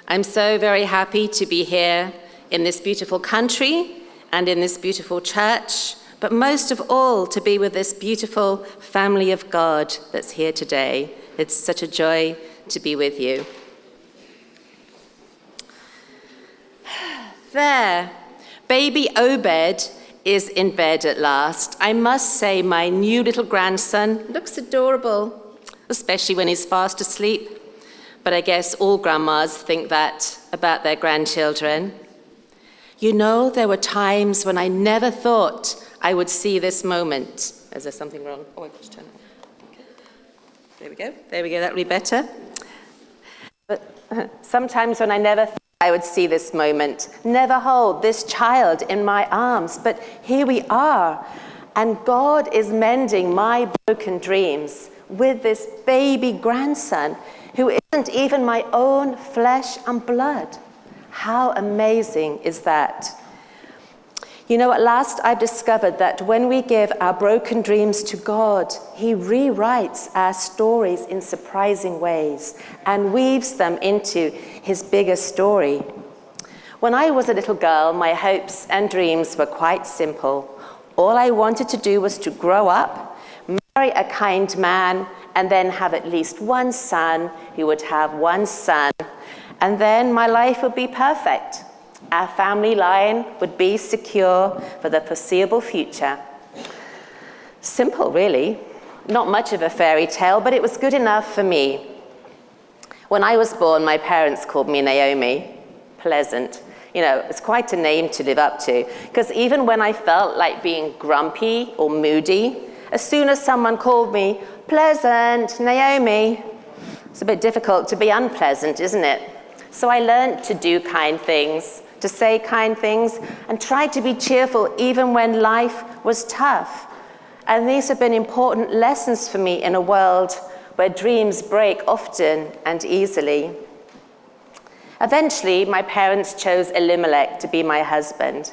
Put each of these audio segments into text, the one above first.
I'm so very happy to be here in this beautiful country and in this beautiful church, but most of all to be with this beautiful family of God that's here today. It's such a joy to be with you. There, baby Obed is in bed at last. I must say my new little grandson looks adorable, especially when he's fast asleep. But I guess all grandmas think that about their grandchildren. You know, there were times when I never thought I would see this moment. Is there something wrong? Oh, I just turn it off. Okay. There we go, that'll be better. But sometimes when I never thought I would see this moment, never hold this child in my arms, but here we are. And God is mending my broken dreams with this baby grandson who isn't even my own flesh and blood. How amazing is that? You know, at last I've discovered that when we give our broken dreams to God, He rewrites our stories in surprising ways and weaves them into His bigger story. When I was a little girl, my hopes and dreams were quite simple. All I wanted to do was to grow up, marry a kind man, and then have at least one son who would have one son, and then my life would be perfect. Our family line would be secure for the foreseeable future. Simple, really. Not much of a fairy tale, but it was good enough for me. When I was born, my parents called me Naomi. Pleasant. You know, it's quite a name to live up to, because even when I felt like being grumpy or moody, as soon as someone called me Pleasant, Naomi, it's a bit difficult to be unpleasant, isn't it? So I learned to do kind things, to say kind things, and try to be cheerful even when life was tough. And these have been important lessons for me in a world where dreams break often and easily. Eventually, my parents chose Elimelech to be my husband.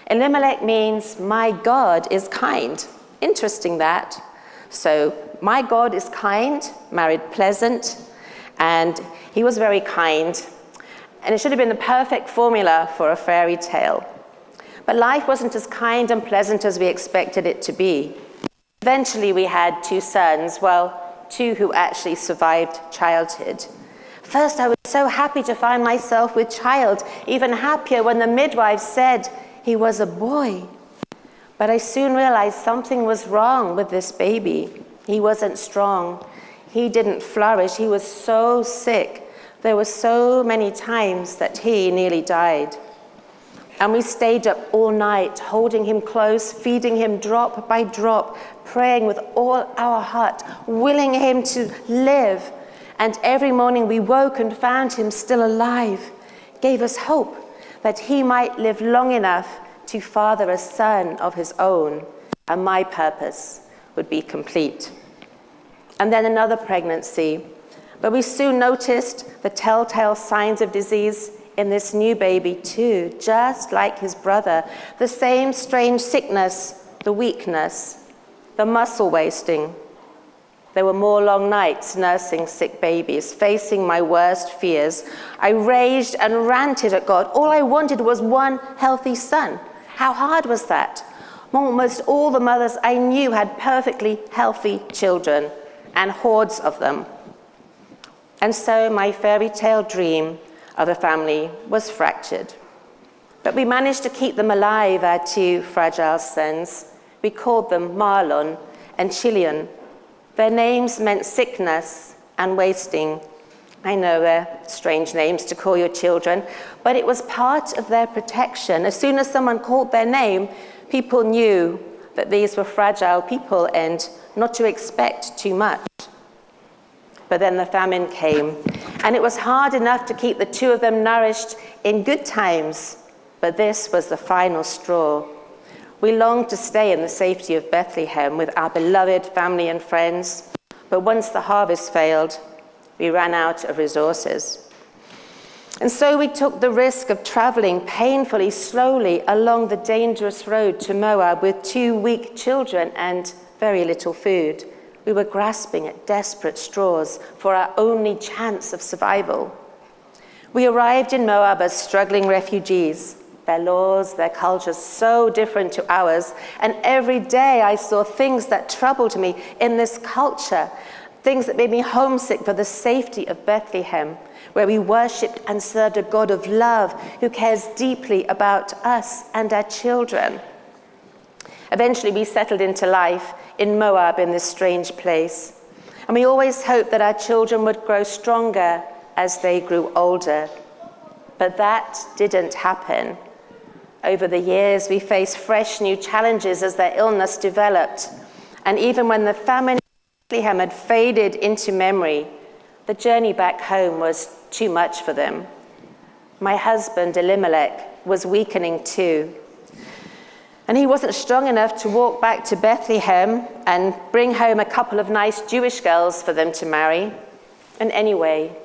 Elimelech means, my God is kind. Interesting that. So, my God is kind, married Pleasant, and he was very kind. And it should have been the perfect formula for a fairy tale. But life wasn't as kind and pleasant as we expected it to be. Eventually, we had two sons, well, two who actually survived childhood. First, I was so happy to find myself with child, even happier when the midwife said he was a boy. But I soon realized something was wrong with this baby. He wasn't strong. He didn't flourish. He was so sick. There were so many times that he nearly died. And we stayed up all night, holding him close, feeding him drop by drop, praying with all our heart, willing him to live. And every morning we woke and found him still alive, gave us hope that he might live long enough to father a son of his own, and my purpose would be complete. And then another pregnancy, but we soon noticed the telltale signs of disease in this new baby too, just like his brother. The same strange sickness, the weakness, the muscle wasting. There were more long nights nursing sick babies, facing my worst fears. I raged and ranted at God. All I wanted was one healthy son. How hard was that? Almost all the mothers I knew had perfectly healthy children, and hordes of them. And so my fairy tale dream of a family was fractured. But we managed to keep them alive, our two fragile sons. We called them Marlon and Chilian. Their names meant sickness and wasting. I know they're strange names to call your children, but it was part of their protection. As soon as someone called their name, people knew that these were fragile people and not to expect too much. But then the famine came, and it was hard enough to keep the two of them nourished in good times, but this was the final straw. We longed to stay in the safety of Bethlehem with our beloved family and friends, but once the harvest failed, we ran out of resources. And so we took the risk of traveling painfully slowly along the dangerous road to Moab with 2 weak children and very little food. We were grasping at desperate straws for our only chance of survival. We arrived in Moab as struggling refugees. Their laws, their cultures, so different to ours. And every day I saw things that troubled me in this culture, things that made me homesick for the safety of Bethlehem, where we worshipped and served a God of love who cares deeply about us and our children. Eventually, we settled into life in Moab in this strange place. And we always hoped that our children would grow stronger as they grew older. But that didn't happen. Over the years, we faced fresh new challenges as their illness developed. And even when the famine in Bethlehem had faded into memory, the journey back home was too much for them. My husband, Elimelech, was weakening too. And he wasn't strong enough to walk back to Bethlehem and bring home a couple of nice Jewish girls for them to marry. And anyway,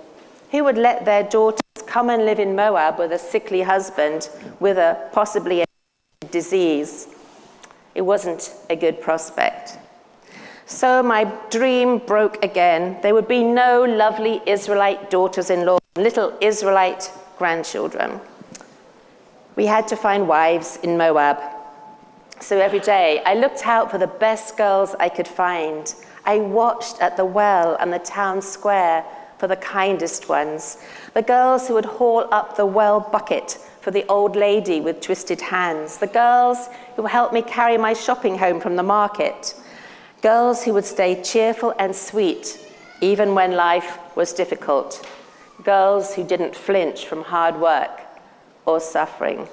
who would let their daughters come and live in Moab with a sickly husband with a possibly a disease? It wasn't a good prospect. So my dream broke again. There would be no lovely Israelite daughters-in-law, little Israelite grandchildren. We had to find wives in Moab. So every day I looked out for the best girls I could find. I watched at the well and the town square for the kindest ones, the girls who would haul up the well bucket for the old lady with twisted hands, the girls who would help me carry my shopping home from the market, girls who would stay cheerful and sweet even when life was difficult, girls who didn't flinch from hard work or suffering.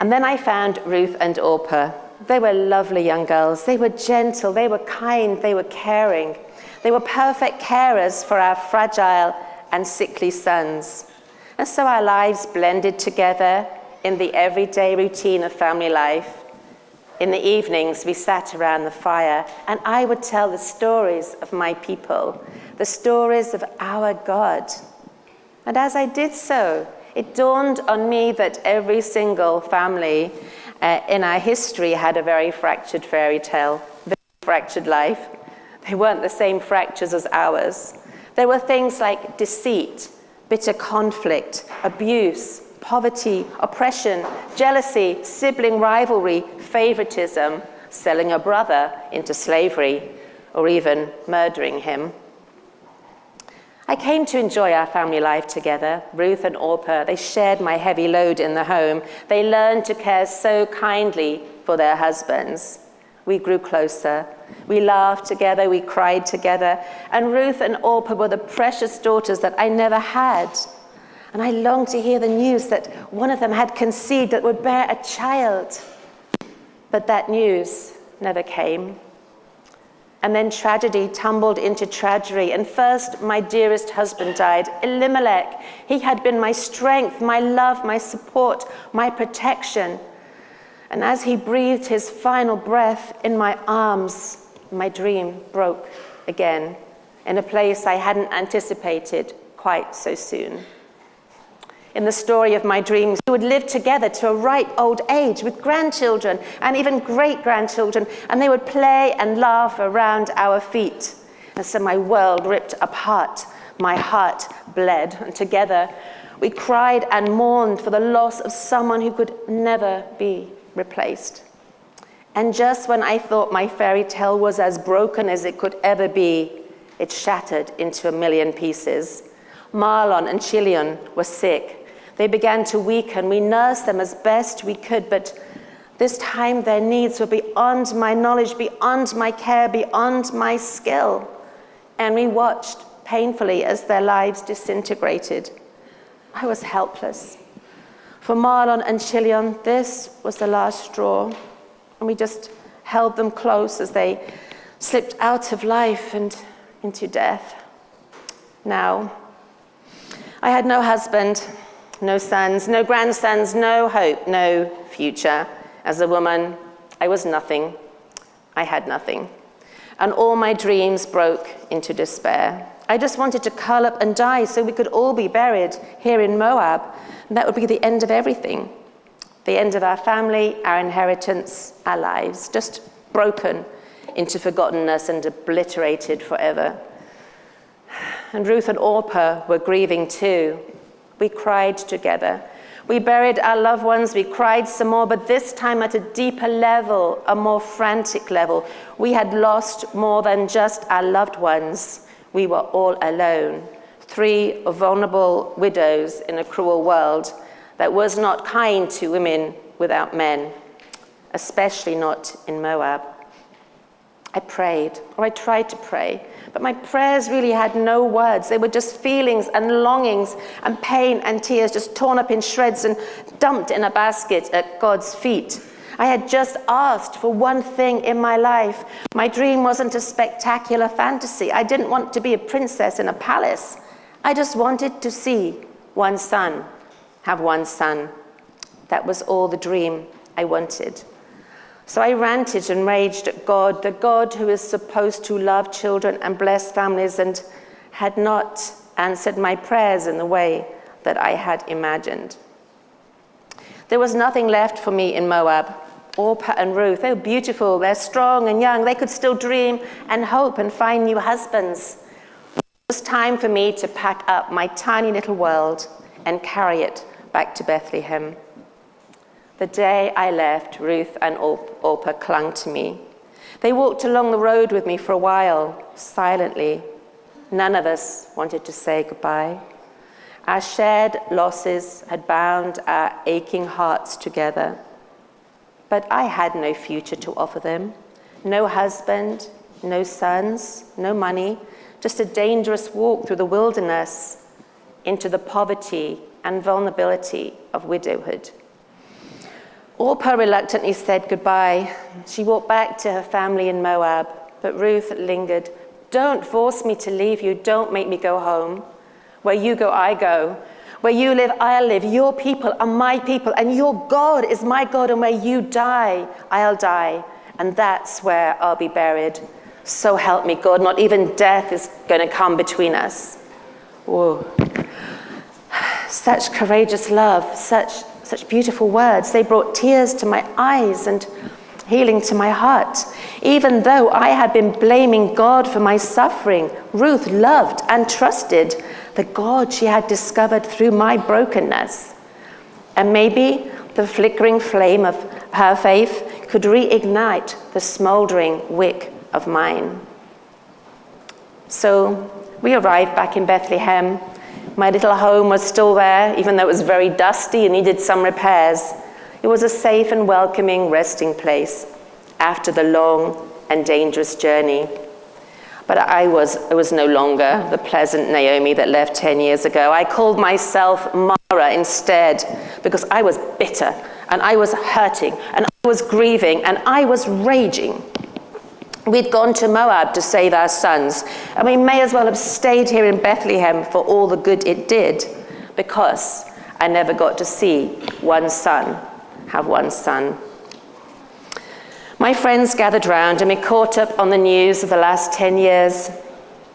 And then I found Ruth and Orpah. They were lovely young girls. They were gentle, they were kind, they were caring. They were perfect carers for our fragile and sickly sons. And so our lives blended together in the everyday routine of family life. In the evenings, we sat around the fire, and I would tell the stories of my people, the stories of our God. And as I did so, it dawned on me that every single family in our history had a very fractured fairy tale, very fractured life. They weren't the same fractures as ours. There were things like deceit, bitter conflict, abuse, poverty, oppression, jealousy, sibling rivalry, favoritism, selling a brother into slavery, or even murdering him. I came to enjoy our family life together. Ruth and Orpah, they shared my heavy load in the home. They learned to care so kindly for their husbands. We grew closer. We laughed together, we cried together. And Ruth and Orpah were the precious daughters that I never had. And I longed to hear the news that one of them had conceived that would bear a child. But that news never came. And then tragedy tumbled into tragedy. And first, my dearest husband died, Elimelech. He had been my strength, my love, my support, my protection. And as he breathed his final breath in my arms, my dream broke again in a place I hadn't anticipated quite so soon. In the story of my dreams, we would live together to a ripe old age with grandchildren and even great-grandchildren, and they would play and laugh around our feet. And so my world ripped apart, my heart bled, and together we cried and mourned for the loss of someone who could never be replaced. And just when I thought my fairy tale was as broken as it could ever be, it shattered into a million pieces. Marlon and Chilion were sick. They began to weaken. We nursed them as best we could, but this time their needs were beyond my knowledge, beyond my care, beyond my skill. And we watched painfully as their lives disintegrated. I was helpless. For Marlon and Chilion, this was the last straw. And we just held them close as they slipped out of life and into death. Now, I had no husband, no sons, no grandsons, no hope, no future. As a woman, I was nothing. I had nothing. And all my dreams broke into despair. I just wanted to curl up and die so we could all be buried here in Moab. And that would be the end of everything. The end of our family, our inheritance, our lives, just broken into forgottenness and obliterated forever. and Ruth and Orpah were grieving too. We cried together. We buried our loved ones, we cried some more, but this time at a deeper level, a more frantic level. We had lost more than just our loved ones. We were all alone. 3 vulnerable widows in a cruel world that was not kind to women without men, especially not in Moab. I prayed, or I tried to pray, but my prayers really had no words. They were just feelings and longings and pain and tears just torn up in shreds and dumped in a basket at God's feet. I had just asked for one thing in my life. My dream wasn't a spectacular fantasy. I didn't want to be a princess in a palace. I just wanted to see one son, have one son. That was all the dream I wanted. So I ranted and raged at God, the God who is supposed to love children and bless families, and had not answered my prayers in the way that I had imagined. There was nothing left for me in Moab. Orpah and Ruth, they were beautiful, they're strong and young, they could still dream and hope and find new husbands. It was time for me to pack up my tiny little world and carry it back to Bethlehem. The day I left, Ruth and Orpah clung to me. They walked along the road with me for a while, silently. None of us wanted to say goodbye. Our shared losses had bound our aching hearts together. But I had no future to offer them. No husband, no sons, no money, just a dangerous walk through the wilderness into the poverty and vulnerability of widowhood. Orpah reluctantly said goodbye. She walked back to her family in Moab, but Ruth lingered. Don't force me to leave you. Don't make me go home. Where you go, I go. Where you live, I'll live. Your people are my people, and your God is my God, and where you die, I'll die. And that's where I'll be buried. So help me, God. Not even death is going to come between us. Whoa. Such courageous love, such beautiful words. They brought tears to my eyes and healing to my heart. Even though I had been blaming God for my suffering, Ruth loved and trusted the God she had discovered through my brokenness. And maybe the flickering flame of her faith could reignite the smoldering wick of mine. So we arrived back in Bethlehem. My little home was still there, even though it was very dusty and needed some repairs. It was a safe and welcoming resting place after the long and dangerous journey. But I was no longer the pleasant Naomi that left 10 years ago. I called myself Mara instead, because I was bitter, and I was hurting, and I was grieving, and I was raging. We'd gone to Moab to save our sons, and we may as well have stayed here in Bethlehem for all the good it did, because I never got to see one son have one son. My friends gathered round, and we caught up on the news of the last 10 years,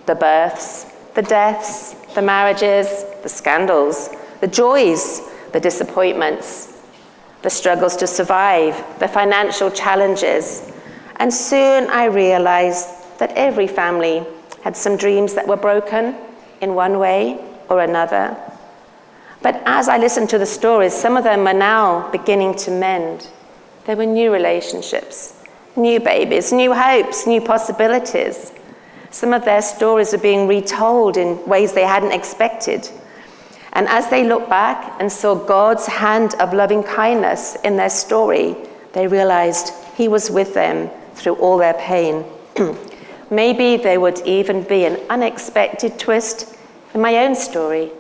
the births, the deaths, the marriages, the scandals, the joys, the disappointments, the struggles to survive, the financial challenges. And soon I realized that every family had some dreams that were broken in one way or another. But as I listened to the stories, some of them are now beginning to mend. There were new relationships, new babies, new hopes, new possibilities. Some of their stories are being retold in ways they hadn't expected. And as they looked back and saw God's hand of loving kindness in their story, they realized He was with them through all their pain. Maybe there would even be an unexpected twist in my own story.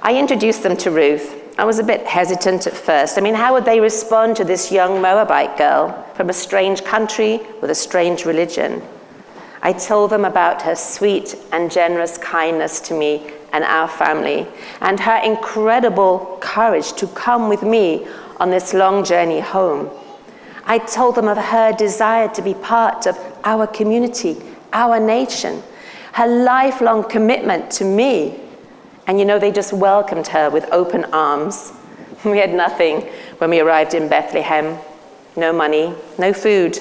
I introduced them to Ruth. I was a bit hesitant at first. How would they respond to this young Moabite girl from a strange country with a strange religion? I told them about her sweet and generous kindness to me and our family, and her incredible courage to come with me on this long journey home. I told them of her desire to be part of our community, our nation, her lifelong commitment to me. And they just welcomed her with open arms. We had nothing when we arrived in Bethlehem. No money, no food,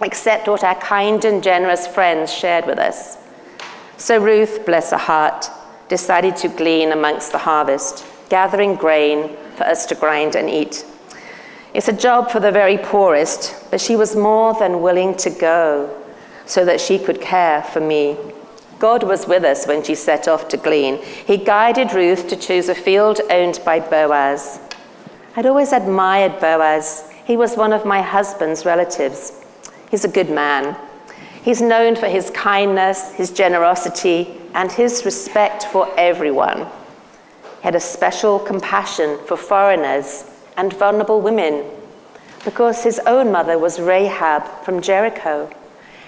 except what our kind and generous friends shared with us. So Ruth, bless her heart, decided to glean amongst the harvest, gathering grain for us to grind and eat. It's a job for the very poorest, but she was more than willing to go so that she could care for me. God was with us when she set off to glean. He guided Ruth to choose a field owned by Boaz. I'd always admired Boaz. He was one of my husband's relatives. He's a good man. He's known for his kindness, his generosity, and his respect for everyone. He had a special compassion for foreigners and vulnerable women, because his own mother was Rahab from Jericho,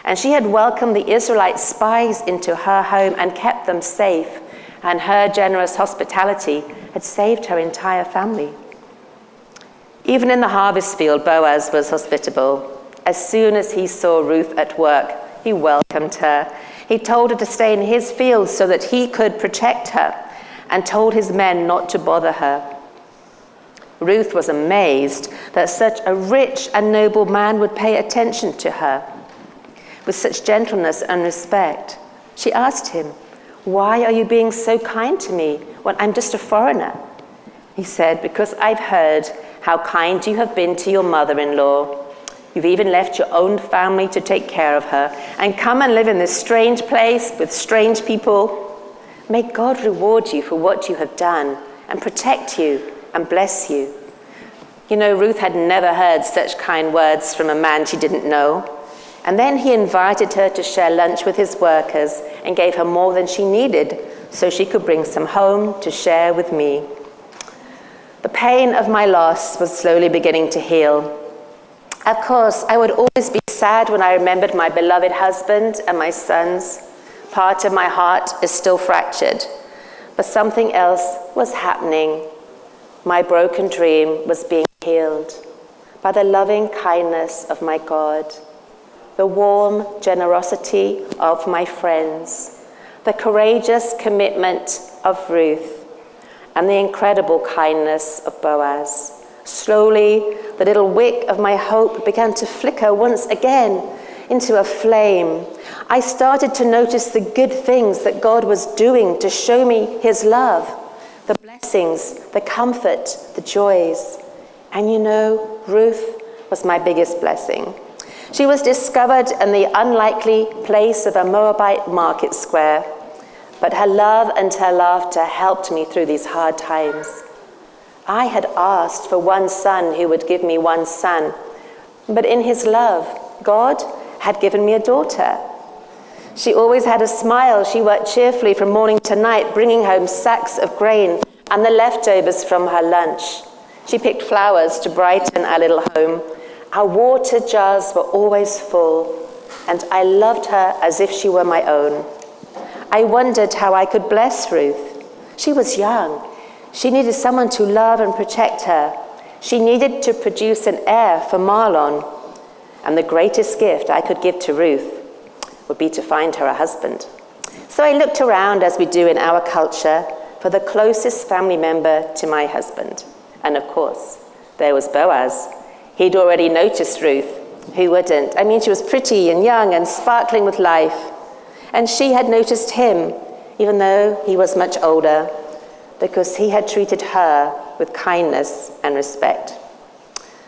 and she had welcomed the Israelite spies into her home and kept them safe, and her generous hospitality had saved her entire family. Even in the harvest field, Boaz was hospitable. As soon as he saw Ruth at work, he welcomed her. He told her to stay in his field so that he could protect her, and told his men not to bother her. Ruth was amazed that such a rich and noble man would pay attention to her with such gentleness and respect. She asked him, "Why are you being so kind to me when I'm just a foreigner?" He said, "Because I've heard how kind you have been to your mother-in-law. You've even left your own family to take care of her and come and live in this strange place with strange people. May God reward you for what you have done and protect you and bless you." You know, Ruth had never heard such kind words from a man she didn't know. And then he invited her to share lunch with his workers and gave her more than she needed so she could bring some home to share with me. The pain of my loss was slowly beginning to heal. Of course, I would always be sad when I remembered my beloved husband and my sons. Part of my heart is still fractured, but something else was happening. My broken dream was being healed by the loving kindness of my God, the warm generosity of my friends, the courageous commitment of Ruth, and the incredible kindness of Boaz. Slowly, the little wick of my hope began to flicker once again into a flame. I started to notice the good things that God was doing to show me his love, the blessings, the comfort, the joys. And you know, Ruth was my biggest blessing. She was discovered in the unlikely place of a Moabite market square, but her love and her laughter helped me through these hard times. I had asked for one son who would give me one son, but in his love, God had given me a daughter. She always had a smile. She worked cheerfully from morning to night, bringing home sacks of grain and the leftovers from her lunch. She picked flowers to brighten our little home. Our water jars were always full, and I loved her as if she were my own. I wondered how I could bless Ruth. She was young. She needed someone to love and protect her. She needed to produce an heir for Mahlon. And the greatest gift I could give to Ruth would be to find her a husband. So I looked around, as we do in our culture, for the closest family member to my husband. And of course, there was Boaz. He'd already noticed Ruth. Who wouldn't? I mean, she was pretty and young and sparkling with life. And she had noticed him, even though he was much older, because he had treated her with kindness and respect.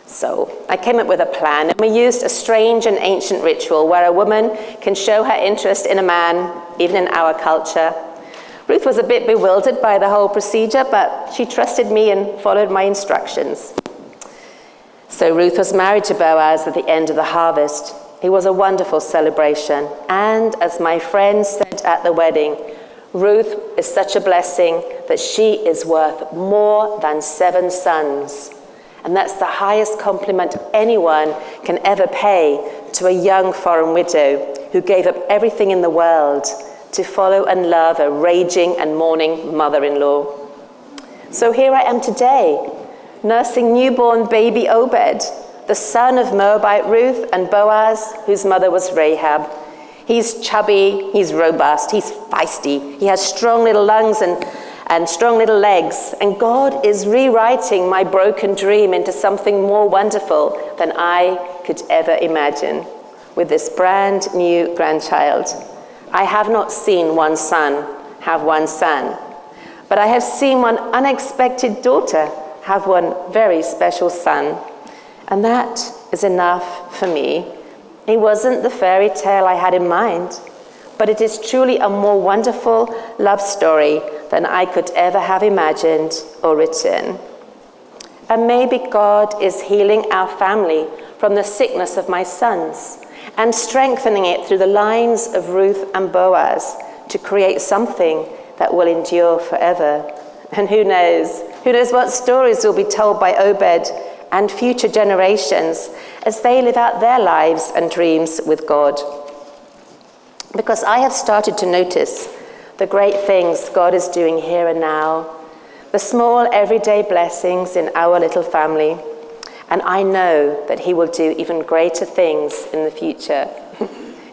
So I came up with a plan, and we used a strange and ancient ritual where a woman can show her interest in a man, even in our culture. Ruth was a bit bewildered by the whole procedure, but she trusted me and followed my instructions. So Ruth was married to Boaz at the end of the harvest. It was a wonderful celebration. And as my friend said at the wedding, Ruth is such a blessing that she is worth more than 7 sons. And that's the highest compliment anyone can ever pay to a young foreign widow who gave up everything in the world to follow and love a raging and mourning mother-in-law. So here I am today, nursing newborn baby Obed, the son of Moabite Ruth and Boaz, whose mother was Rahab. He's chubby, he's robust, he's feisty, he has strong little lungs and strong little legs, and God is rewriting my broken dream into something more wonderful than I could ever imagine with this brand new grandchild. I have not seen one son have one son, but I have seen one unexpected daughter have one very special son. And that is enough for me. It wasn't the fairy tale I had in mind, but it is truly a more wonderful love story than I could ever have imagined or written. And maybe God is healing our family from the sickness of my sons and strengthening it through the lines of Ruth and Boaz to create something that will endure forever. And who knows what stories will be told by Obed and future generations as they live out their lives and dreams with God. Because I have started to notice the great things God is doing here and now, the small everyday blessings in our little family, and I know that he will do even greater things in the future.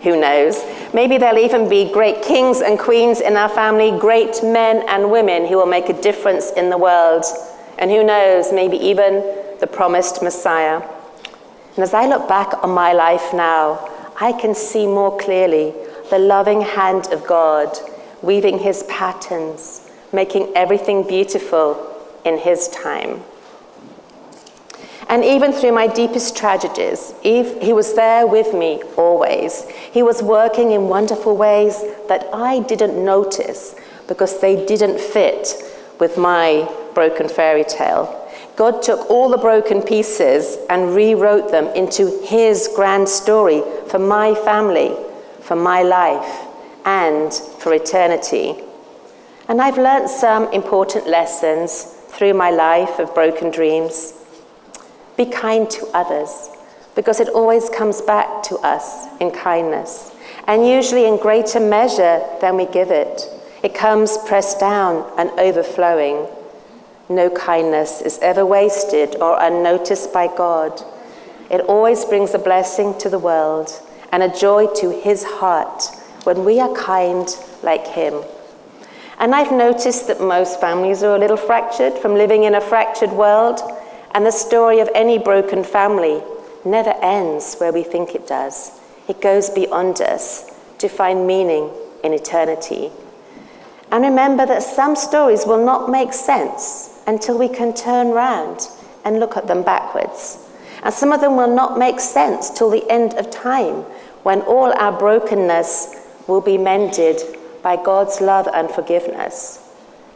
Who knows? Maybe there'll even be great kings and queens in our family, great men and women who will make a difference in the world. And who knows, maybe even the promised Messiah. And as I look back on my life now, I can see more clearly the loving hand of God, weaving his patterns, making everything beautiful in his time. And even through my deepest tragedies, he was there with me always. He was working in wonderful ways that I didn't notice because they didn't fit with my broken fairy tale. God took all the broken pieces and rewrote them into his grand story for my family, for my life, and for eternity. And I've learned some important lessons through my life of broken dreams. Be kind to others, because it always comes back to us in kindness, and usually in greater measure than we give it. It comes pressed down and overflowing. No kindness is ever wasted or unnoticed by God. It always brings a blessing to the world and a joy to his heart when we are kind like him. And I've noticed that most families are a little fractured from living in a fractured world, and the story of any broken family never ends where we think it does. It goes beyond us to find meaning in eternity. And remember that some stories will not make sense until we can turn round and look at them backwards. And some of them will not make sense till the end of time, when all our brokenness will be mended by God's love and forgiveness,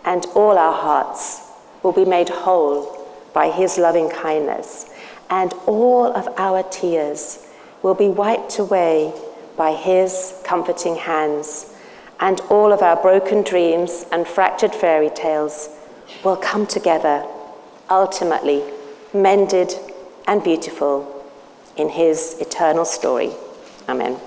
and all our hearts will be made whole by his loving kindness, and all of our tears will be wiped away by his comforting hands, and all of our broken dreams and fractured fairy tales will come together, ultimately mended and beautiful in his eternal story. Amen.